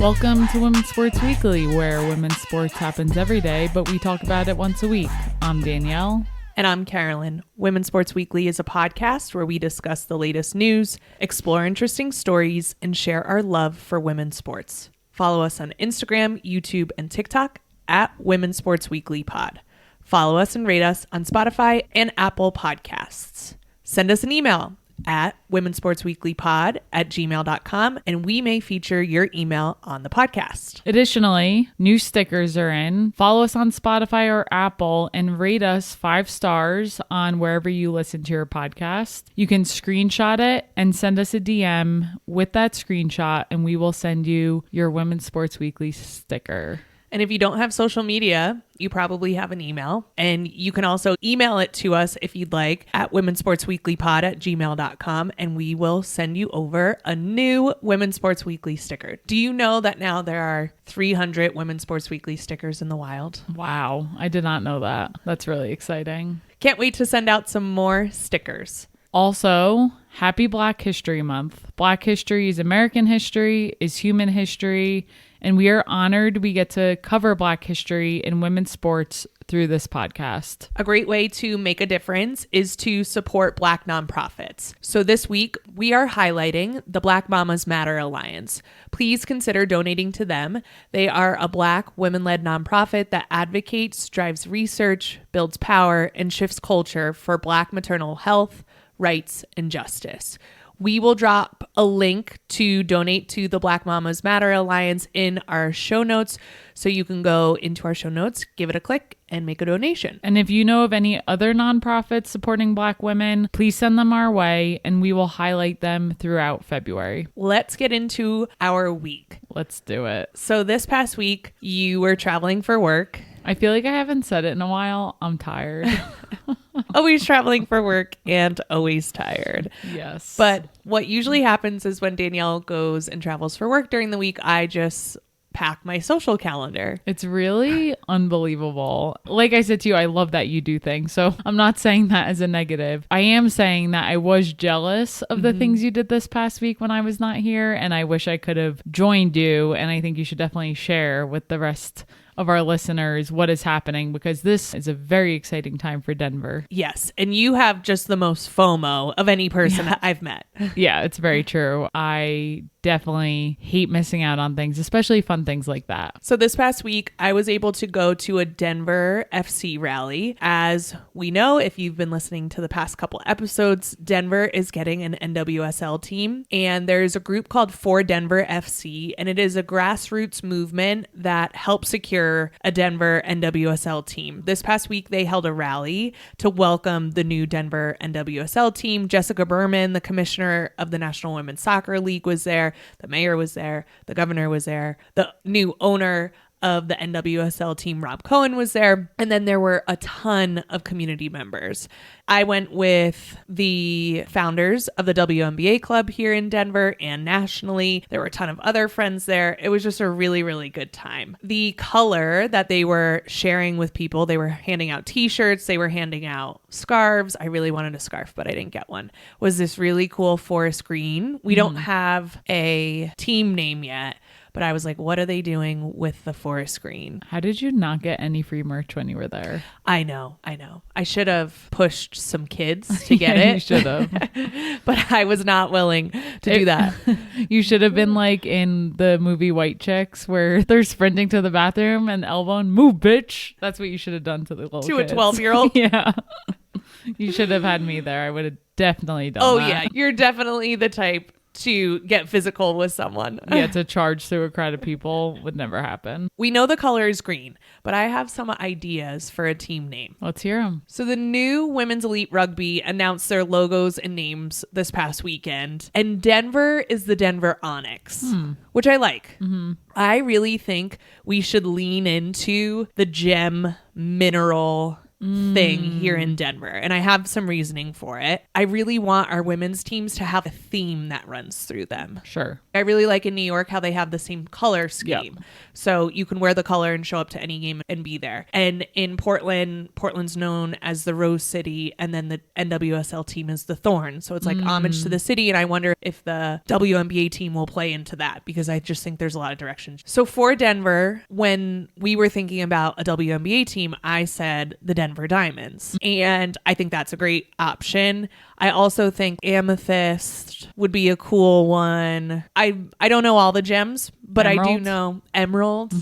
Welcome to Women's Sports Weekly, where women's sports happens every day, but we talk about it once a week. I'm Danielle. And I'm Carolyn. Women's Sports Weekly is a podcast where we discuss the latest news, explore interesting stories, and share our love for women's sports. Follow us on Instagram, YouTube, and TikTok at Women's Sports Weekly Pod. Follow us and rate us on Spotify and Apple Podcasts. Send us an email at womensportsweeklypod@gmail.com, and we may feature your email on the podcast. Additionally, new stickers are in. Follow us on Spotify or Apple and rate us 5 stars on wherever you listen to your podcast. You can screenshot it and send us a DM with that screenshot, and we will send you your Women's Sports Weekly sticker. And if you don't have social media, you probably have an email. And you can also email it to us if you'd like at womensportsweeklypod@gmail.com, and we will send you over a new Women's Sports Weekly sticker. Do you know that now there are 300 Women's Sports Weekly stickers in the wild? Wow, I did not know that. That's really exciting. Can't wait to send out some more stickers. Also, happy Black History Month. Black history is American history, is human history, and we are honored we get to cover Black history in women's sports through this podcast. A great way to make a difference is to support Black nonprofits. So this week, we are highlighting the Black Mamas Matter Alliance. Please consider donating to them. They are a Black women-led nonprofit that advocates, drives research, builds power, and shifts culture for Black maternal health, rights, and justice. We will drop a link to donate to the Black Mamas Matter Alliance in our show notes. So you can go into our show notes, give it a click, and make a donation. And if you know of any other nonprofits supporting Black women, please send them our way, and we will highlight them throughout February. Let's get into our week. Let's do it. So this past week, you were traveling for work. I feel like I haven't said it in a while. I'm tired. Always traveling for work and always tired. Yes. But what usually happens is when Danielle goes and travels for work during the week, I just pack my social calendar. It's really unbelievable. Like I said to you, I love that you do things. So I'm not saying that as a negative. I am saying that I was jealous of the things you did this past week when I was not here. And I wish I could have joined you. And I think you should definitely share with the rest of our listeners what is happening, because this is a very exciting time for Denver. Yes. And you have just the most FOMO of any person I've met. Yeah, it's very true. I definitely hate missing out on things, especially fun things like that. So this past week, I was able to go to a Denver FC rally. As we know, if you've been listening to the past couple episodes, Denver is getting an NWSL team, and there's a group called For Denver FC, and it is a grassroots movement that helps secure a Denver NWSL team. This past week, they held a rally to welcome the new Denver NWSL team. Jessica Berman, the commissioner of the National Women's Soccer League, was there. The mayor was there. The governor was there. The new owner of the NWSL team, Rob Cohen, was there. And then there were a ton of community members. I went with the founders of the WNBA club here in Denver and nationally. There were a ton of other friends there. It was just a really, really good time. The color that they were sharing with people, they were handing out t-shirts, they were handing out scarves. I really wanted a scarf, but I didn't get one. Was this really cool forest green. We don't have a team name yet, but I was like, what are they doing with the forest green? How did you not get any free merch when you were there? I know. I should have pushed some kids to get it. You should have. But I was not willing to do that. You should have been like in the movie White Chicks where they're sprinting to the bathroom and elbowing, move, bitch. That's what you should have done to the little kids. To a 12-year-old? Yeah. You should have had me there. I would have definitely done that. Oh, yeah. You're definitely the type to get physical with someone. Yeah, to charge through a crowd of people would never happen. We know the color is green, but I have some ideas for a team name. Let's hear them. So the new Women's Elite Rugby announced their logos and names this past weekend, and Denver is the Denver Onyx, which I like. I really think we should lean into the gem mineral thing here in Denver, and I have some reasoning for it. I really want our women's teams to have a theme that runs through them. Sure. I really like in New York how they have the same color scheme. Yep. So you can wear the color and show up to any game and be there. And in Portland's known as the Rose City, and then the NWSL team is the Thorn. So it's like homage to the city, and I wonder if the WNBA team will play into that, because I just think there's a lot of directions. So for Denver, when we were thinking about a WNBA team, I said the Denver Diamonds. And I think that's a great option. I also think Amethyst would be a cool one. I don't know all the gems, but Emerald? I do know Emerald.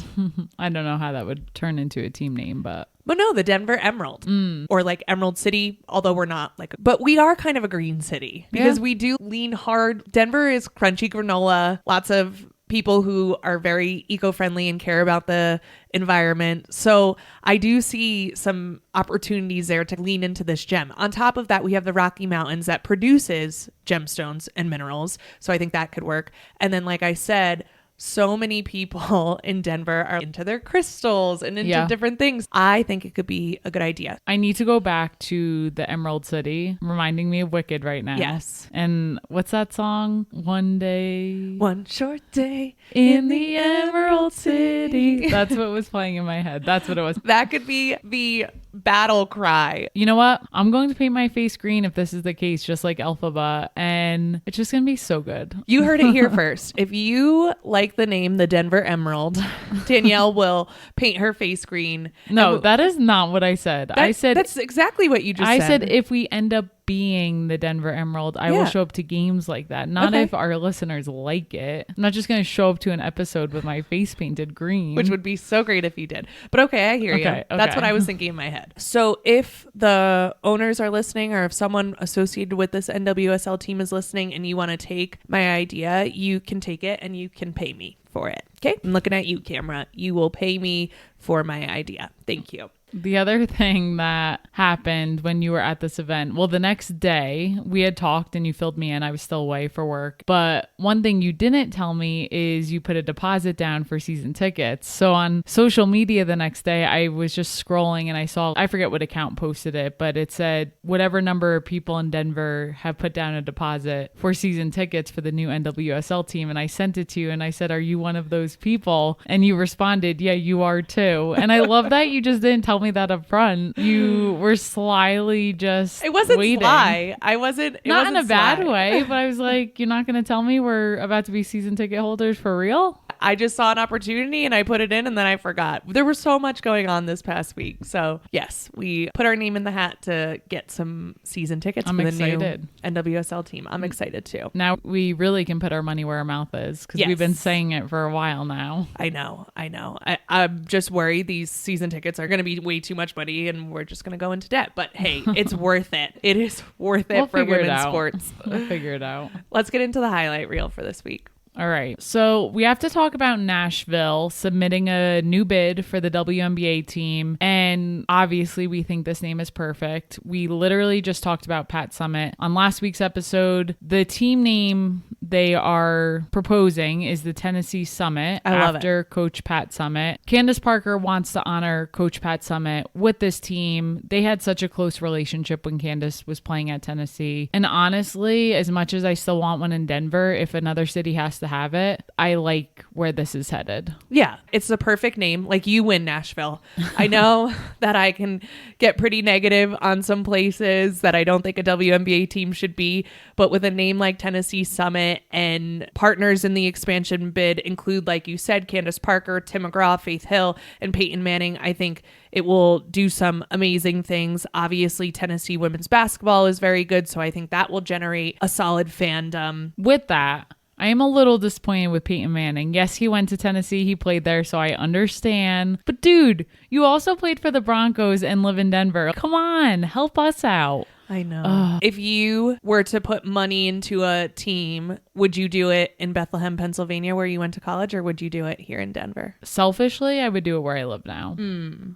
I don't know how that would turn into a team name, but no, the Denver Emerald or like Emerald City, although we're not but we are kind of a green city because we do lean hard. Denver is crunchy granola, lots of people who are very eco-friendly and care about the environment. So I do see some opportunities there to lean into this gem. On top of that, we have the Rocky Mountains that produces gemstones and minerals. So I think that could work. And then, like I said, so many people in Denver are into their crystals and into different things. I think it could be a good idea. I need to go back to the Emerald City, reminding me of Wicked right now. Yes. And what's that song? One short day in the Emerald City. That's what was playing in my head. That's what it was. That could be the battle cry. You know what? I'm going to paint my face green if this is the case, just like Elphaba, and it's just going to be so good. You heard it here first. If you like the name the Denver Emerald, Danielle will paint her face green. No, that is not what I said. I said that's exactly what you just said. I said if we end up being the Denver Emerald, I will show up to games like that. Not if our listeners like it. I'm not just going to show up to an episode with my face painted green. Which would be so great if you did. But okay, I hear you. That's what I was thinking in my head. So if the owners are listening, or if someone associated with this NWSL team is listening and you want to take my idea, you can take it and you can pay me for it. Okay? I'm looking at you, camera. You will pay me for my idea. Thank you. The other thing that happened when you were at this event, well, the next day we had talked and you filled me in. I was still away for work. But one thing you didn't tell me is you put a deposit down for season tickets. So on social media the next day, I was just scrolling and I saw, I forget what account posted it, but it said whatever number of people in Denver have put down a deposit for season tickets for the new NWSL team. And I sent it to you and I said, are you one of those people? And you responded, yeah, you are too. And I love that you just didn't tell me that up front. You were slyly just It wasn't waiting. sly. I wasn't it not wasn't in a bad sly. way, but I was like, you're not going to tell me we're about to be season ticket holders for real? I just saw an opportunity and I put it in and then I forgot. There was so much going on this past week. So yes, we put our name in the hat to get some season tickets for the new NWSL team. I'm excited too. Now we really can put our money where our mouth is, because we've been saying it for a while now. I know. I'm just worried these season tickets are going to be way too much money and we're just going to go into debt. But hey, it's worth it. It is worth it for women's sports. We'll figure it out. Let's get into the highlight reel for this week. All right. So we have to talk about Nashville submitting a new bid for the WNBA team. And obviously we think this name is perfect. We literally just talked about Pat Summitt on last week's episode. The team name they are proposing is the Tennessee Summit after Coach Pat Summitt. Candace Parker wants to honor Coach Pat Summitt with this team. They had such a close relationship when Candace was playing at Tennessee. And honestly, as much as I still want one in Denver, if another city has to have it, I like where this is headed. Yeah, it's the perfect name. Like, you win, Nashville. I know that I can get pretty negative on some places that I don't think a WNBA team should be, but with a name like Tennessee Summit and partners in the expansion bid include, like you said, Candace Parker, Tim McGraw, Faith Hill, and Peyton Manning, I think it will do some amazing things. Obviously, Tennessee women's basketball is very good, so I think that will generate a solid fandom. With that, I am a little disappointed with Peyton Manning. Yes, he went to Tennessee. He played there, so I understand. But dude, you also played for the Broncos and live in Denver. Come on, help us out. I know. If you were to put money into a team, would you do it in Bethlehem, Pennsylvania, where you went to college, or would you do it here in Denver? Selfishly, I would do it where I live now.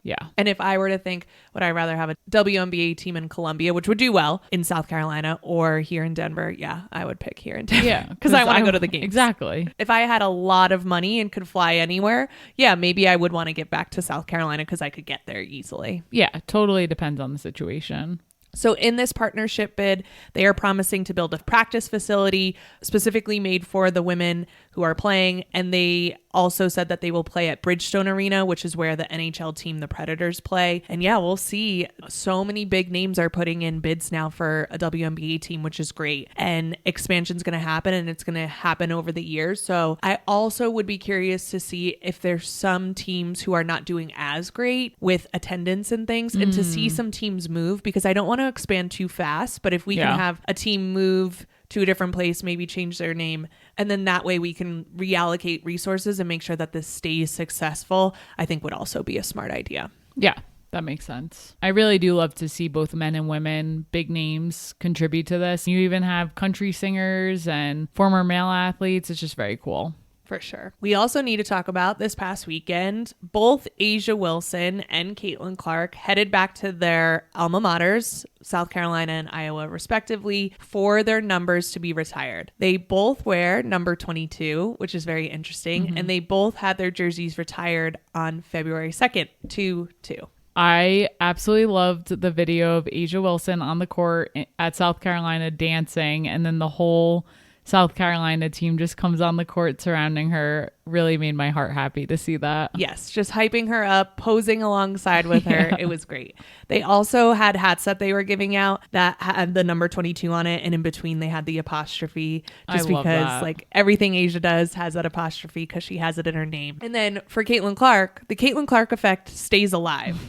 Yeah. And if I were to think, would I rather have a WNBA team in Columbia, which would do well, in South Carolina, or here in Denver? Yeah, I would pick here in Denver. Yeah. Because I want to go to the games. Exactly. If I had a lot of money and could fly anywhere, yeah, maybe I would want to get back to South Carolina because I could get there easily. Yeah, totally depends on the situation. So in this partnership bid, they are promising to build a practice facility specifically made for the women who are playing. And they also said that they will play at Bridgestone Arena, which is where the NHL team, the Predators, play. And yeah, we'll see. So many big names are putting in bids now for a WNBA team, which is great. And expansion's going to happen, and it's going to happen over the years. So I also would be curious to see if there's some teams who are not doing as great with attendance and things, and to see some teams move, because I don't want to expand too fast. But if we can have a team move to a different place, maybe change their name, and then that way we can reallocate resources and make sure that this stays successful, I think would also be a smart idea. Yeah, that makes sense. I really do love to see both men and women, big names, contribute to this. You even have country singers and former male athletes. It's just very cool. For sure. We also need to talk about this past weekend. Both A'ja Wilson and Caitlin Clark headed back to their alma maters, South Carolina and Iowa, respectively, for their numbers to be retired. They both wear number 22, which is very interesting. And they both had their jerseys retired on February 2nd, 2-2. I absolutely loved the video of A'ja Wilson on the court at South Carolina dancing, and then the whole South Carolina team just comes on the court surrounding her. Really made my heart happy to see that. Yes, just hyping her up, posing alongside with her. It was great. They also had hats that they were giving out that had the number 22 on it, and in between they had the apostrophe, just because like everything A'ja does has that apostrophe because she has it in her name. And then for Caitlin Clark, the Caitlin Clark effect stays alive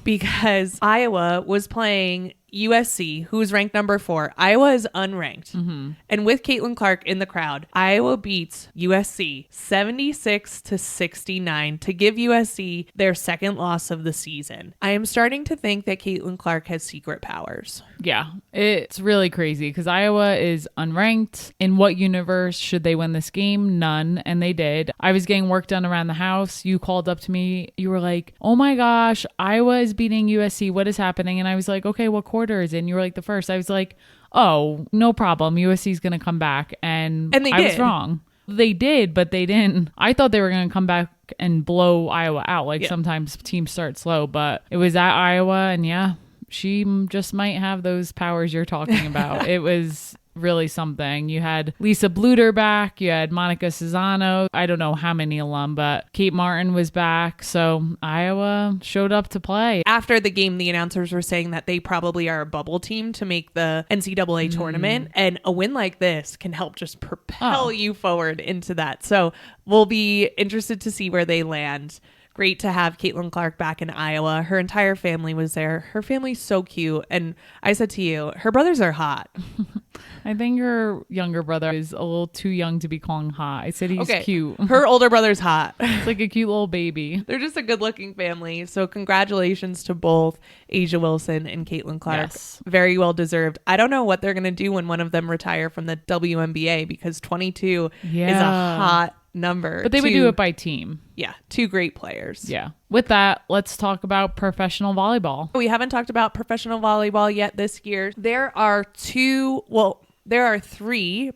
because Iowa was playing USC, who's ranked number 4. Iowa is unranked. And with Caitlin Clark in the crowd, Iowa beats USC 76-69 to give USC their second loss of the season. I am starting to think that Caitlin Clark has secret powers. Yeah, it's really crazy because Iowa is unranked. In what universe should they win this game? None. And they did. I was getting work done around the house. You called up to me. You were like, oh my gosh, Iowa is beating USC. What is happening? And I was like, okay, what quarter is it? And you were like the first. I was like, oh, no problem. USC is going to come back. And they I was wrong. They did, but they didn't. I thought they were going to come back and blow Iowa out. Like sometimes teams start slow, but it was at Iowa. And yeah, she just might have those powers you're talking about. It was really something. You had Lisa Bluter back. You had Monica Cesano. I don't know how many alum, but Kate Martin was back. So Iowa showed up to play. After the game, the announcers were saying that they probably are a bubble team to make the NCAA tournament. And a win like this can help just propel you forward into that. So we'll be interested to see where they land. Great to have Caitlin Clark back in Iowa. Her entire family was there. Her family's so cute. And I said to you, her brothers are hot. I think her younger brother is a little too young to be calling hot. I said he's cute. Her older brother's hot. It's like a cute little baby. They're just a good looking family. So congratulations to both A'ja Wilson and Caitlin Clark. Yes. Very well deserved. I don't know what they're going to do when one of them retire from the WNBA because 22 is a hot number. But they would do it by team. Yeah, 2 great players. Yeah. With that, let's talk about professional volleyball. We haven't talked about professional volleyball yet this year. There are 3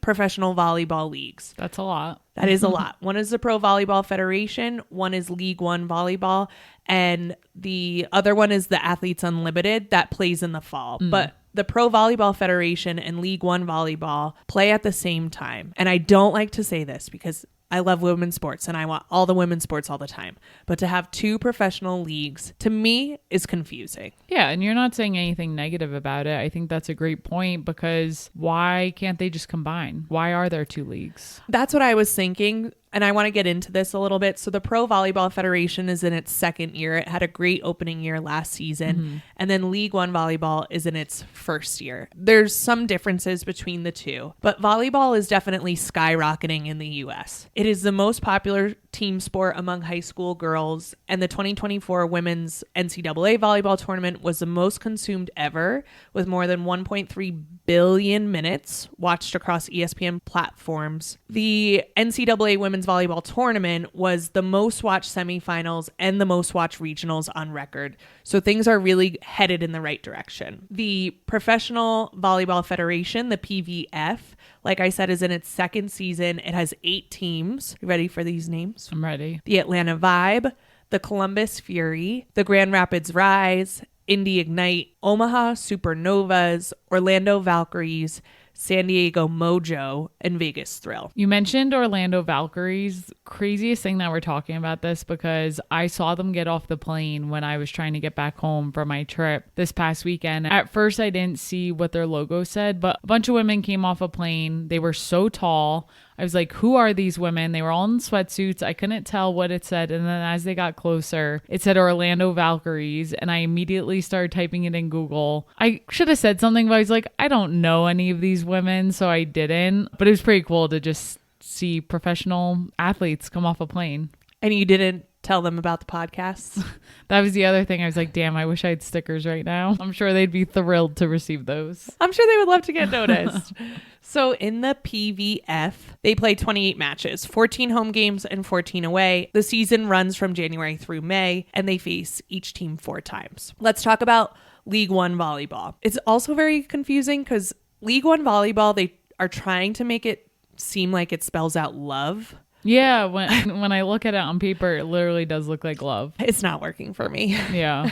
professional volleyball leagues. That's a lot. That is a lot. One is the Pro Volleyball Federation. One is League One Volleyball. And the other one is the Athletes Unlimited that plays in the fall. But the Pro Volleyball Federation and League One Volleyball play at the same time. And I don't like to say this because I love women's sports and I want all the women's sports all the time. But to have 2 professional leagues, to me, is confusing. Yeah, and you're not saying anything negative about it. I think that's a great point because why can't they just combine? Why are there 2 leagues? That's what I was thinking. and I want to get into this a little bit. So the Pro Volleyball Federation is in its second year. It had a great opening year last season. And then League One Volleyball is in its first year. There's some differences between the two, but volleyball is definitely skyrocketing in the US. It is the most popular team sport among high school girls, and the 2024 Women's NCAA Volleyball Tournament was the most consumed ever, with more than 1.3 billion minutes watched across ESPN platforms. The NCAA Women's Volleyball Tournament was the most watched semifinals and the most watched regionals on record. So things are really headed in the right direction. The Professional Volleyball Federation, the PVF, like I said, is in its second season. It has 8 teams. You ready for these names? I'm ready. The Atlanta Vibe, the Columbus Fury, the Grand Rapids Rise, Indy Ignite, Omaha Supernovas, Orlando Valkyries, San Diego Mojo, and Vegas Thrill. You mentioned Orlando Valkyries. Craziest thing that we're talking about this because I saw them get off the plane when I was trying to get back home from my trip this past weekend. At first, I didn't see what their logo said, but a bunch of women came off a plane. They were so tall. I was like, who are these women? They were all in sweatsuits. I couldn't tell what it said. And then as they got closer, it said Orlando Valkyries. And I immediately started typing it in Google. I should have said something, but I was like, I don't know any of these women, so I didn't. But it was pretty cool to just see professional athletes come off a plane. And you didn't tell them about the podcasts? That was the other thing. I was like, damn, I wish I had stickers right now. I'm sure they'd be thrilled to receive those. I'm sure they would love to get noticed. So in the PVF, they play 28 matches, 14 home games and 14 away. The season runs from January through May, and they face each team 4 times. Let's talk about League One Volleyball. It's also very confusing because League One Volleyball, they are trying to make it seem like it spells out love. Yeah, when I look at it on paper, it literally does look like love. It's not working for me. Yeah.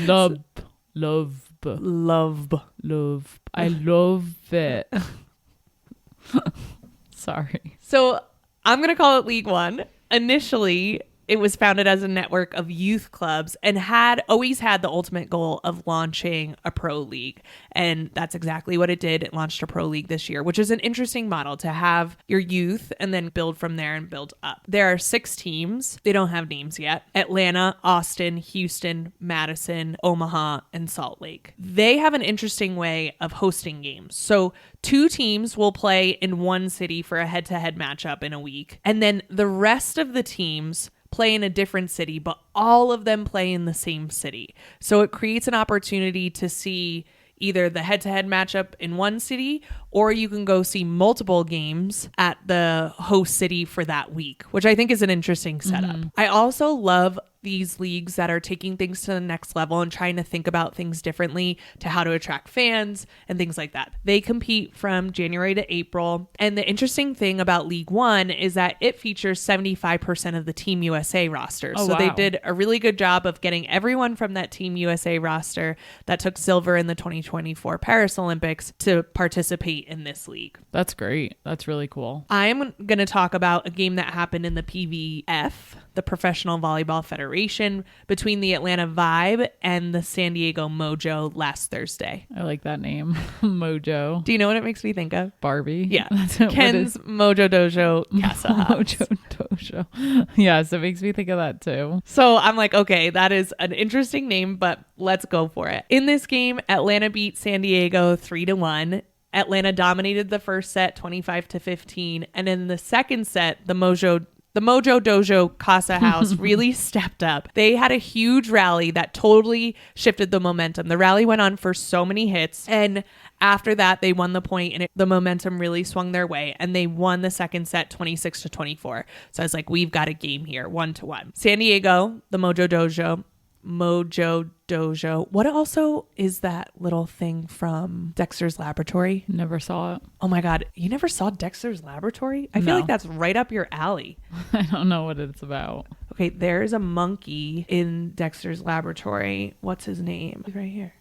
Love. I love it. Sorry. So I'm going to call it League One. Initially, it was founded as a network of youth clubs and had always had the ultimate goal of launching a pro league. And that's exactly what it did. It launched a pro league this year, which is an interesting model to have your youth and then build from there and build up. There are 6 teams. They don't have names yet. Atlanta, Austin, Houston, Madison, Omaha, and Salt Lake. They have an interesting way of hosting games. So 2 teams will play in one city for a head-to-head matchup in a week. And then the rest of the teams play in a different city, but all of them play in the same city. So it creates an opportunity to see either the head-to-head matchup in one city, or you can go see multiple games at the host city for that week, which I think is an interesting setup. I also love these leagues that are taking things to the next level and trying to think about things differently to how to attract fans and things like that. They compete from January to April. And the interesting thing about League One is that it features 75% of the Team USA roster. So they did a really good job of getting everyone from that Team USA roster that took silver in the 2024 Paris Olympics to participate in this league. That's great. That's really cool. I am going to talk about a game that happened in the PVF, the Professional Volleyball Federation, between the Atlanta Vibe and the San Diego Mojo last Thursday. I like that name. Mojo. Do you know what it makes me think of? Barbie. Yeah. Ken's Mojo Dojo Casa House. Mojo Dojo. Yes, it makes me think of that too. So I'm like, okay, that is an interesting name, but let's go for it. In this game, Atlanta beat San Diego 3-1. Atlanta dominated the first set 25-15. And in the second set, the Mojo Dojo Casa House really stepped up. They had a huge rally that totally shifted the momentum. The rally went on for so many hits. And after that, they won the point and the momentum really swung their way. And they won the second set 26-24. So I was like, we've got a game here, 1-1. San Diego, the Mojo Dojo. What also is that little thing from Dexter's Laboratory? Never saw it. Oh my God. You never saw Dexter's Laboratory? I feel like that's right up your alley. I don't know what it's about. Okay, there's a monkey in Dexter's Laboratory. What's his name? Right here.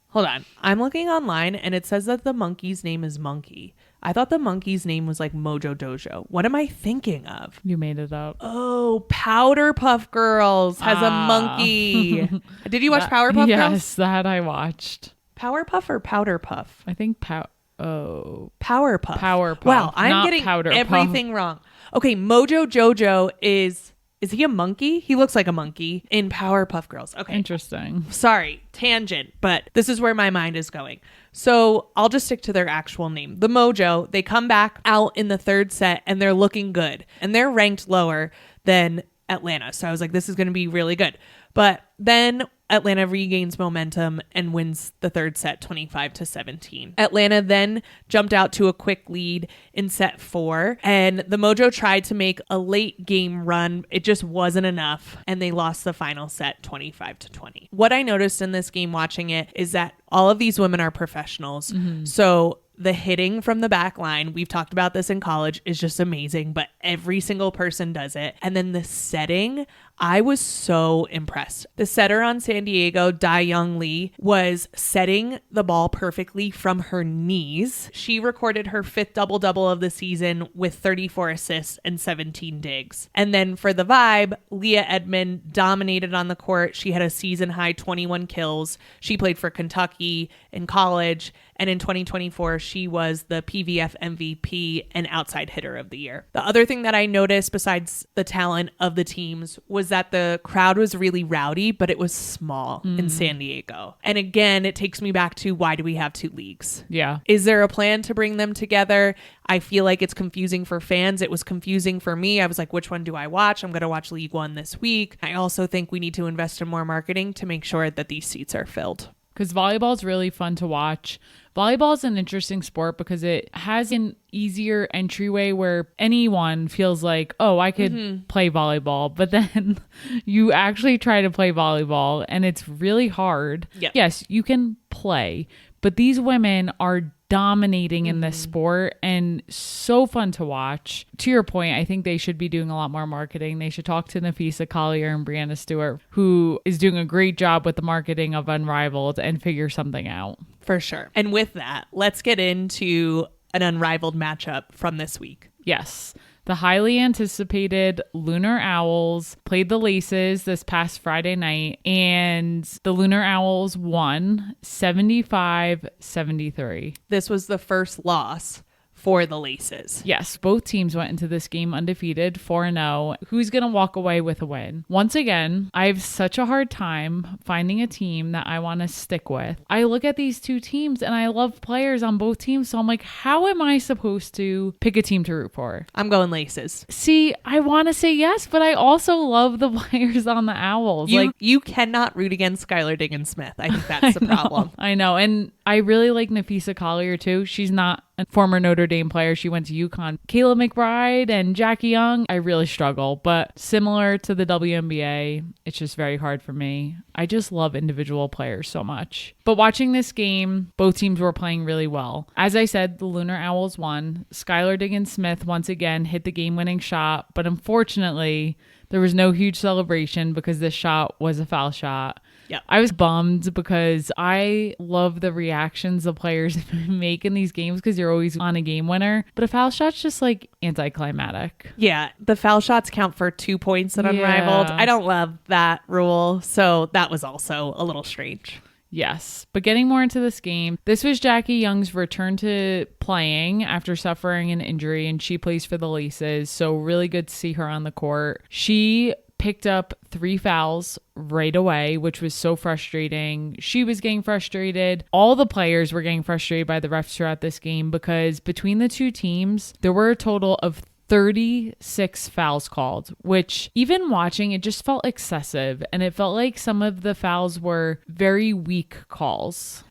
Hold on. I'm looking online and it says that the monkey's name is Monkey. I thought the monkey's name was like Mojo Dojo. What am I thinking of? You made it up. Oh, Powderpuff Girls has a monkey. Did you watch Powerpuff Girls? Yes, that I watched. Powerpuff or Powderpuff? I think Powerpuff. Powerpuff. Wow, I'm not getting Powder everything wrong. Okay, Mojo Jojo is he a monkey? He looks like a monkey in Powerpuff Girls. Okay. Interesting. Sorry, tangent, but this is where my mind is going. So I'll just stick to their actual name. The Mojo, they come back out in the third set and they're looking good. And they're ranked lower than Atlanta. So I was like, this is going to be really good. But then Atlanta regains momentum and wins the third set 25-17. Atlanta then jumped out to a quick lead in set 4, and the Mojo tried to make a late game run. It just wasn't enough, and they lost the final set 25-20. What I noticed in this game watching it is that all of these women are professionals. So the hitting from the back line, we've talked about this in college, is just amazing, but every single person does it. And then the setting, I was so impressed. The setter on San Diego, Dae-Young Lee, was setting the ball perfectly from her knees. She recorded her 5th double-double of the season with 34 assists and 17 digs. And then for the Vibe, Leah Edmond dominated on the court. She had a season-high 21 kills. She played for Kentucky in college, and in 2024, she was the PVF MVP and outside hitter of the year. The other thing that I noticed besides the talent of the teams was that the crowd was really rowdy, but it was small in San Diego. And again, it takes me back to, why do we have 2 leagues? Yeah. Is there a plan to bring them together? I feel like it's confusing for fans. It was confusing for me. I was like, which one do I watch? I'm going to watch League One this week. I also think we need to invest in more marketing to make sure that these seats are filled. Because volleyball is really fun to watch. Volleyball is an interesting sport because it has an easier entryway where anyone feels like, oh, I could play volleyball. But then you actually try to play volleyball and it's really hard. Yep. Yes, you can play, but these women are dominating in this sport and so fun to watch. To your point, I think they should be doing a lot more marketing. They should talk to Nafisa Collier and Brianna Stewart, who is doing a great job with the marketing of Unrivaled, and figure something out. For sure. And with that, let's get into an Unrivaled matchup from this week. Yes. The highly anticipated Lunar Owls played the Laces this past Friday night, and the Lunar Owls won 75-73. This was the first loss for the Laces. Yes, both teams went into this game undefeated, 4-0. Who's going to walk away with a win? Once again, I have such a hard time finding a team that I want to stick with. I look at these two teams and I love players on both teams, so I'm like, how am I supposed to pick a team to root for? I'm going Laces. See, I want to say yes, but I also love the players on the Owls. You cannot root against Skylar Diggins-Smith. I think that's the problem. I know. And I really like Nafisa Collier too. She's not a former Notre Dame player. She went to UConn. Kayla McBride and Jackie Young, I really struggle, but similar to the WNBA, it's just very hard for me. I just love individual players so much. But watching this game, both teams were playing really well. As I said, the Lunar Owls won. Skylar Diggins-Smith once again hit the game-winning shot, but unfortunately, there was no huge celebration because this shot was a foul shot. Yeah, I was bummed because I love the reactions the players make in these games because you're always on a game winner. But a foul shot's just like anticlimactic. Yeah, the foul shots count for 2 points at Unrivaled. I don't love that rule, so that was also a little strange. Yes, but getting more into this game, this was Jackie Young's return to playing after suffering an injury, and she plays for the Laces, so really good to see her on the court. She picked up 3 fouls right away, which was so frustrating. She was getting frustrated. All the players were getting frustrated by the refs throughout this game because between the two teams, there were a total of 36 fouls called, which even watching, it just felt excessive. And it felt like some of the fouls were very weak calls.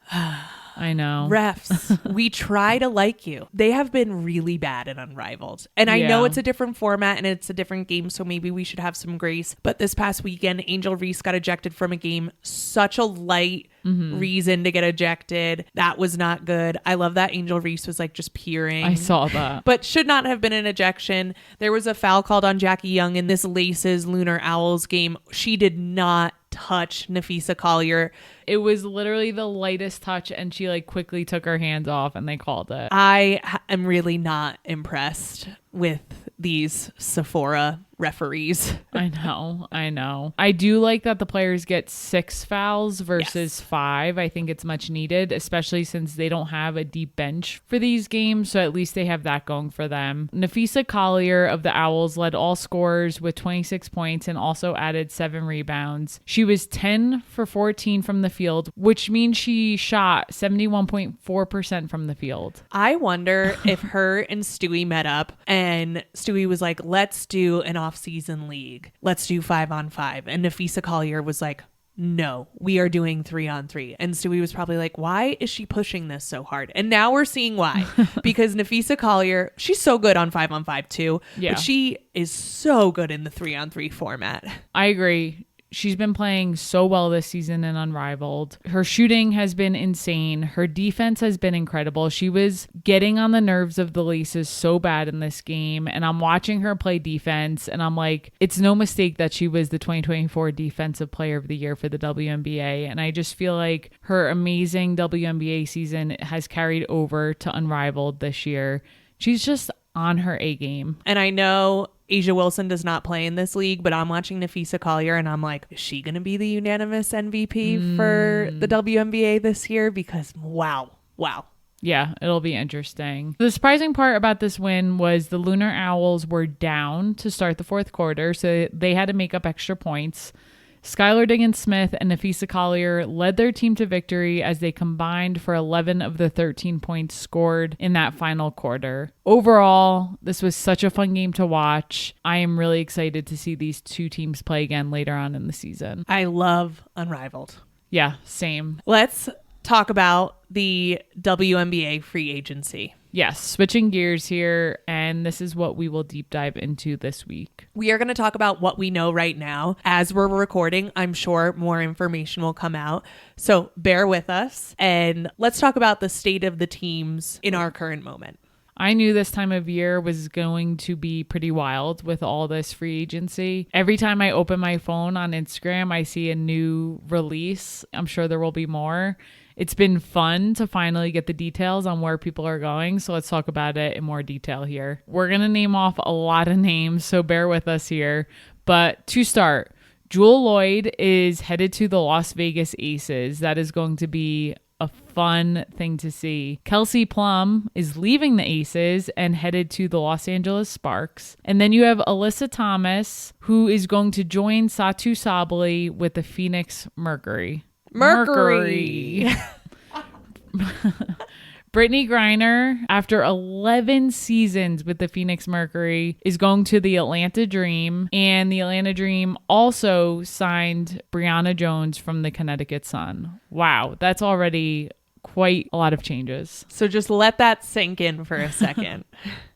I know. Refs, we try to like you. They have been really bad at Unrivaled. And I know it's a different format and it's a different game, so maybe we should have some grace. But this past weekend, Angel Reese got ejected from a game. Such a light reason to get ejected. That was not good. I love that Angel Reese was like just peering. I saw that. But should not have been an ejection. There was a foul called on Jackie Young in this Laces Lunar Owls game. She did not touch Nafisa Collier. It was literally the lightest touch and she like quickly took her hands off and they called it. I am really not impressed with these Sephora referees. I know. I do like that the players get 6 fouls versus 5. I think it's much needed, especially since they don't have a deep bench for these games. So at least they have that going for them. Nafisa Collier of the Owls led all scorers with 26 points and also added 7 rebounds. She was 10 for 14 from the field, which means she shot 71.4% from the field. I wonder if her and Stewie met up and Stewie was like, let's do an off-season league. Let's do 5-on-5. And Nafisa Collier was like, no, we are doing 3-on-3. And Stewie was probably like, why is she pushing this so hard? And now we're seeing why. Because Nafisa Collier, she's so good on 5-on-5 too. Yeah. But she is so good in the 3-on-3 format. I agree. She's been playing so well this season in Unrivaled. Her shooting has been insane. Her defense has been incredible. She was getting on the nerves of the Laces so bad in this game. And I'm watching her play defense and I'm like, it's no mistake that she was the 2024 Defensive Player of the Year for the WNBA. And I just feel like her amazing WNBA season has carried over to Unrivaled this year. She's just on her A game. And I know Asia Wilson does not play in this league, but I'm watching Nafisa Collier and I'm like, is she going to be the unanimous MVP for the WNBA this year? Because wow. Yeah, it'll be interesting. The surprising part about this win was the Lunar Owls were down to start the fourth quarter, so they had to make up extra points. Skylar Diggins-Smith and Nafisa Collier led their team to victory as they combined for 11 of the 13 points scored in that final quarter. Overall, this was such a fun game to watch. I am really excited to see these two teams play again later on in the season. I love Unrivaled. Yeah, same. Let's talk about the WNBA Free Agency. Yes, switching gears here, and this is what we will deep dive into this week. We are going to talk about what we know right now. As we're recording, I'm sure more information will come out. So bear with us, and let's talk about the state of the teams in our current moment. I knew this time of year was going to be pretty wild with all this free agency. Every time I open my phone on Instagram, I see a new release. I'm sure there will be more. It's been fun to finally get the details on where people are going, so let's talk about it in more detail here. We're going to name off a lot of names, so bear with us here. But to start, Jewel Lloyd is headed to the Las Vegas Aces. That is going to be a fun thing to see. Kelsey Plum is leaving the Aces and headed to the Los Angeles Sparks. And then you have Alyssa Thomas, who is going to join Satu Sabally with the Phoenix Mercury. Brittany Griner, after 11 seasons with the Phoenix Mercury, is going to the Atlanta Dream. And the Atlanta Dream also signed Brianna Jones from the Connecticut Sun. Wow, that's already quite a lot of changes. So just let that sink in for a second.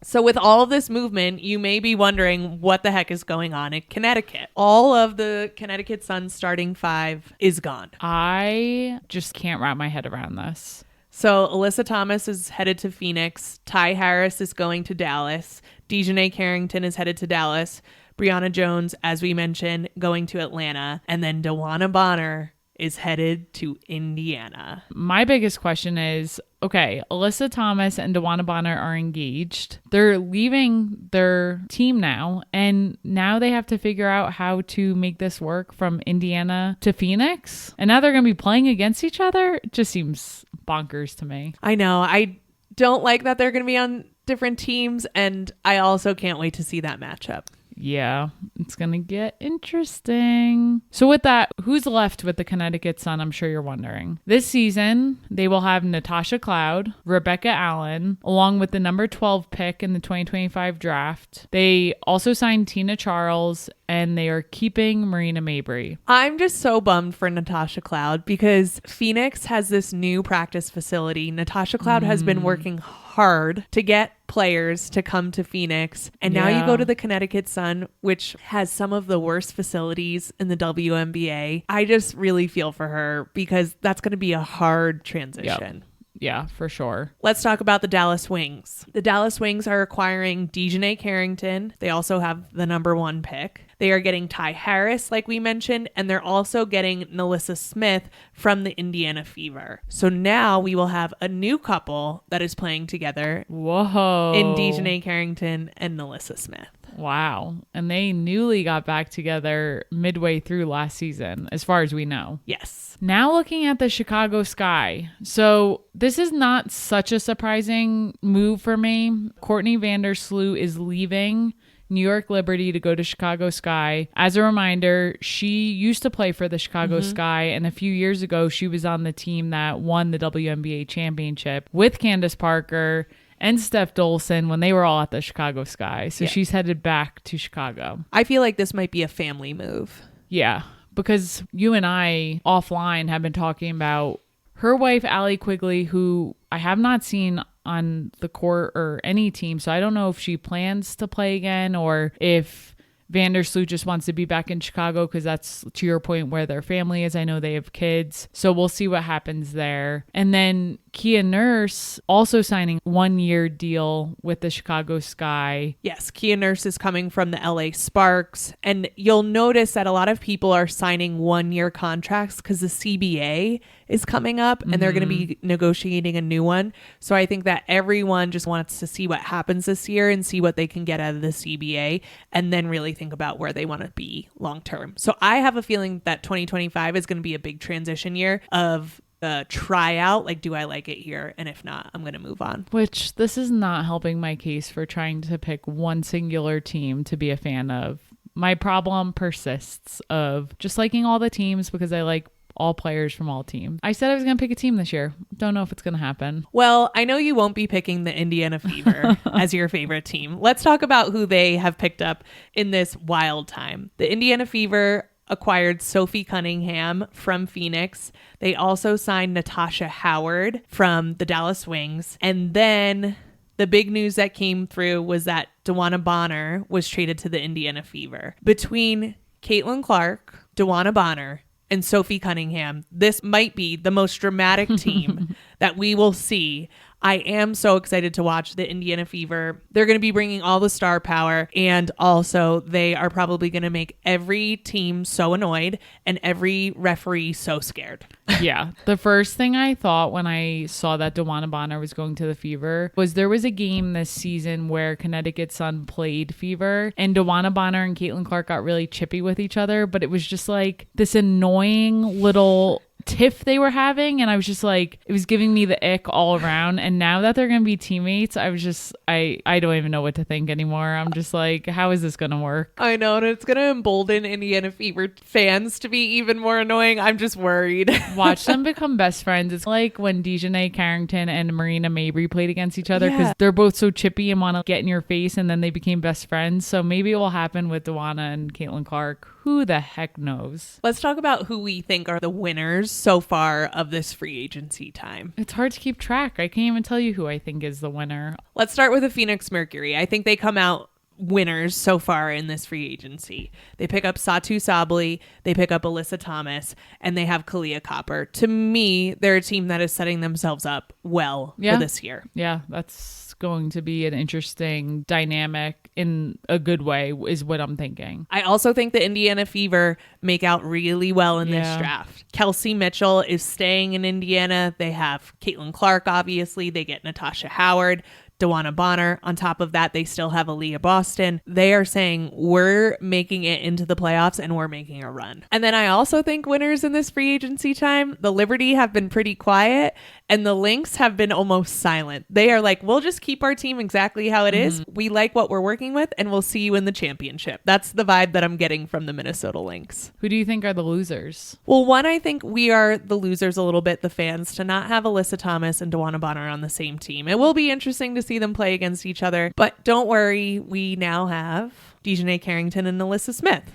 So with all of this movement, you may be wondering what the heck is going on in Connecticut. All of the Connecticut Sun starting 5 is gone. I just can't wrap my head around this. So Alyssa Thomas is headed to Phoenix. Ty Harris is going to Dallas. Dejanay Carrington is headed to Dallas. Brianna Jones, as we mentioned, going to Atlanta. And then DeWanna Bonner is headed to Indiana. My biggest question is, okay, Alyssa Thomas and DeWanna Bonner are engaged. They're leaving their team now, and now they have to figure out how to make this work from Indiana to Phoenix. And now they're going to be playing against each other. It just seems bonkers to me. I know. I don't like that they're going to be on different teams, and I also can't wait to see that matchup. Yeah, it's going to get interesting. So with that, who's left with the Connecticut Sun? I'm sure you're wondering. This season, they will have Natasha Cloud, Rebecca Allen, along with the number 12 pick in the 2025 draft. They also signed Tina Charles, and they are keeping Marina Mabry. I'm just so bummed for Natasha Cloud because Phoenix has this new practice facility. Natasha Cloud has been working hard to get players to come to Phoenix. And now you go to the Connecticut Sun, which has some of the worst facilities in the WNBA. I just really feel for her because that's going to be a hard transition. Yep. Yeah, for sure. Let's talk about the Dallas Wings. The Dallas Wings are acquiring Dejanay Carrington. They also have the number 1 pick. They are getting Ty Harris, like we mentioned, and they're also getting Nalissa Smith from the Indiana Fever. So now we will have a new couple that is playing together. Whoa. In Dejanay Carrington and Nalissa Smith. Wow. And they newly got back together midway through last season, as far as we know. Yes. Now looking at the Chicago Sky. So this is not such a surprising move for me. Courtney Vandersloot is leaving New York Liberty to go to Chicago Sky. As a reminder, she used to play for the Chicago Sky, and a few years ago, she was on the team that won the WNBA championship with Candace Parker and Steph Dolson when they were all at the Chicago Sky. So she's headed back to Chicago. I feel like this might be a family move. Yeah, because you and I offline have been talking about her wife, Allie Quigley, who I have not seen on the court or any team. So I don't know if she plans to play again or if Vandersloot just wants to be back in Chicago because that's, to your point, where their family is. I know they have kids. So we'll see what happens there. And then Kia Nurse also signing 1-year deal with the Chicago Sky. Yes, Kia Nurse is coming from the LA Sparks. And you'll notice that a lot of people are signing 1-year contracts because the CBA is coming up and they're going to be negotiating a new one. So I think that everyone just wants to see what happens this year and see what they can get out of the CBA and then really think about where they want to be long term. So I have a feeling that 2025 is going to be a big transition year of tryout. Like, do I like it here? And if not, I'm going to move on. Which this is not helping my case for trying to pick one singular team to be a fan of. My problem persists of just liking all the teams because I like all players from all teams. I said I was going to pick a team this year. Don't know if it's going to happen. Well, I know you won't be picking the Indiana Fever as your favorite team. Let's talk about who they have picked up in this wild time. The Indiana Fever acquired Sophie Cunningham from Phoenix. They also signed Natasha Howard from the Dallas Wings. And then the big news that came through was that DeWanna Bonner was traded to the Indiana Fever. Between Caitlin Clark, DeWanna Bonner, and Sophie Cunningham, this might be the most dramatic team that we will see. I am so excited to watch the Indiana Fever. They're going to be bringing all the star power, and also they are probably going to make every team so annoyed and every referee so scared. Yeah. The first thing I thought when I saw that DeWanna Bonner was going to the Fever was there was a game this season where Connecticut Sun played Fever, and DeWanna Bonner and Caitlin Clark got really chippy with each other, but it was just like this annoying little tiff they were having, and I was just like, it was giving me the ick all around. And now that they're gonna be teammates, I was just I don't even know what to think anymore. I'm just like, how is this gonna work? I know, and it's gonna embolden Indiana Fever fans to be even more annoying. I'm just worried. Watch them become best friends. It's like when Dejanay Carrington and Marina Mabry played against each other because they're both so chippy and want to get in your face, and then they became best friends. So maybe it will happen with DeWanna and Caitlin Clark. Who the heck knows? Let's talk about who we think are the winners so far of this free agency time. It's hard to keep track. I can't even tell you who I think is the winner. Let's start with the Phoenix Mercury. I think they come out winners so far in this free agency. They pick up Satu Sabli, they pick up Alyssa Thomas, and they have Kalia Copper. To me, they're a team that is setting themselves up well for this year. Yeah, that's going to be an interesting dynamic in a good way is what I'm thinking. I also think the Indiana Fever make out really well in this draft. Kelsey Mitchell is staying in Indiana. They have Caitlin Clark, obviously. They get Natasha Howard, DeWanna Bonner. On top of that, they still have Aaliyah Boston. They are saying we're making it into the playoffs and we're making a run. And then I also think winners in this free agency time, the Liberty have been pretty quiet and the Lynx have been almost silent. They are like, we'll just keep our team exactly how it is. We like what we're working with and we'll see you in the championship. That's the vibe that I'm getting from the Minnesota Lynx. Who do you think are the losers? Well, one, I think we are the losers a little bit, the fans, to not have Alyssa Thomas and DeWanna Bonner on the same team. It will be interesting to see them play against each other, but don't worry, we now have Dejanay Carrington and Alyssa Smith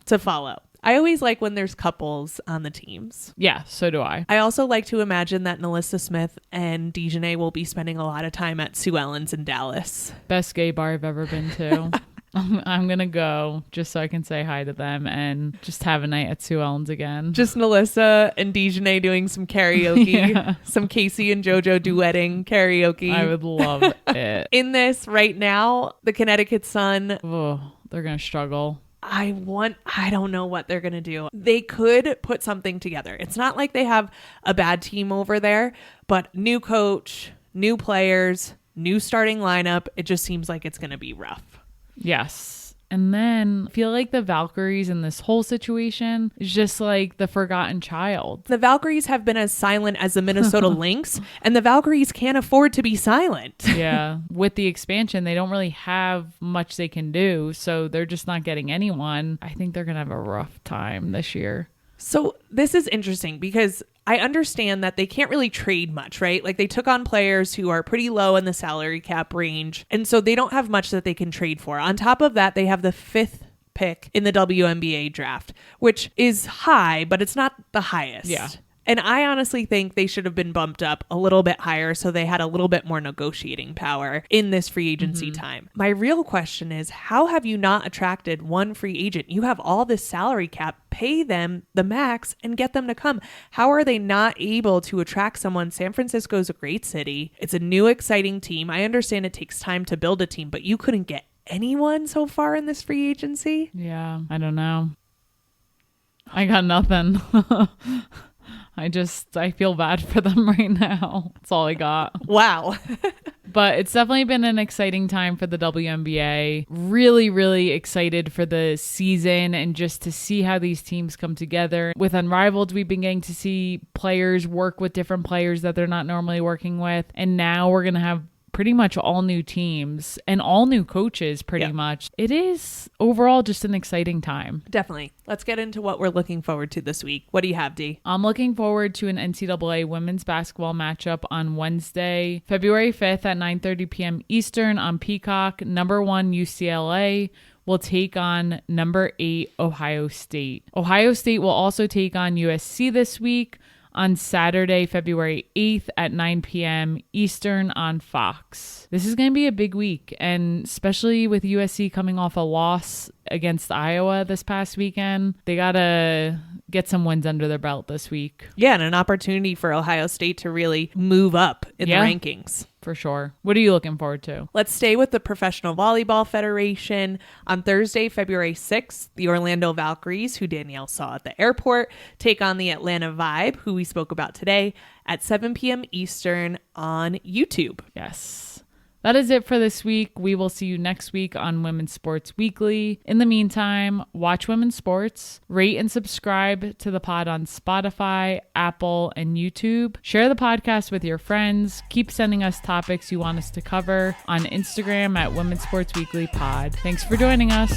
to follow. I always like when there's couples on the teams. Yeah, so do I. I also like to imagine that Alyssa Smith and Dejanay will be spending a lot of time at Sue Ellen's in Dallas. Best gay bar I've ever been to. I'm going to go just so I can say hi to them and just have a night at Sue Ellen's again. Just Melissa and Dejanay doing some karaoke, some Casey and JoJo duetting karaoke. I would love it. In this right now, the Connecticut Sun, they're going to struggle. I don't know what they're going to do. They could put something together. It's not like they have a bad team over there, but new coach, new players, new starting lineup. It just seems like it's going to be rough. Yes. And then I feel like the Valkyries in this whole situation is just like the forgotten child. The Valkyries have been as silent as the Minnesota Lynx, and the Valkyries can't afford to be silent. Yeah. With the expansion, they don't really have much they can do, so they're just not getting anyone. I think they're going to have a rough time this year. So this is interesting because I understand that they can't really trade much, right? Like they took on players who are pretty low in the salary cap range. And so they don't have much that they can trade for. On top of that, they have the 5th pick in the WNBA draft, which is high, but it's not the highest. Yeah. And I honestly think they should have been bumped up a little bit higher so they had a little bit more negotiating power in this free agency time. My real question is, how have you not attracted one free agent? You have all this salary cap, pay them the max and get them to come. How are they not able to attract someone? San Francisco is a great city. It's a new, exciting team. I understand it takes time to build a team, but you couldn't get anyone so far in this free agency? Yeah, I don't know. I got nothing. I feel bad for them right now. That's all I got. Wow. But it's definitely been an exciting time for the WNBA. Really, really excited for the season and just to see how these teams come together. With Unrivaled, we've been getting to see players work with different players that they're not normally working with. And now we're going to have pretty much all new teams and all new coaches pretty much. It is overall just an exciting time. Definitely. Let's get into what we're looking forward to this week. What do you have, Dee? I'm looking forward to an NCAA women's basketball matchup on Wednesday, February 5th at 9:30 p.m. Eastern on Peacock. Number 1 UCLA will take on number 8 Ohio State. Ohio State will also take on USC this week on Saturday, February 8th at 9 p.m. Eastern on Fox. This is going to be a big week, and especially with USC coming off a loss against Iowa this past weekend, they got to get some wins under their belt this week. Yeah, and an opportunity for Ohio State to really move up in the rankings. For sure. What are you looking forward to? Let's stay with the Professional Volleyball Federation. On Thursday, February 6th, the Orlando Valkyries, who Danielle saw at the airport, take on the Atlanta Vibe, who we spoke about today, at 7 p.m. Eastern on YouTube. Yes. That is it for this week. We will see you next week on Women's Sports Weekly. In the meantime, watch women's sports, rate and subscribe to the pod on Spotify, Apple, and YouTube. Share the podcast with your friends. Keep sending us topics you want us to cover on Instagram at Women's Sports Weekly Pod. Thanks for joining us.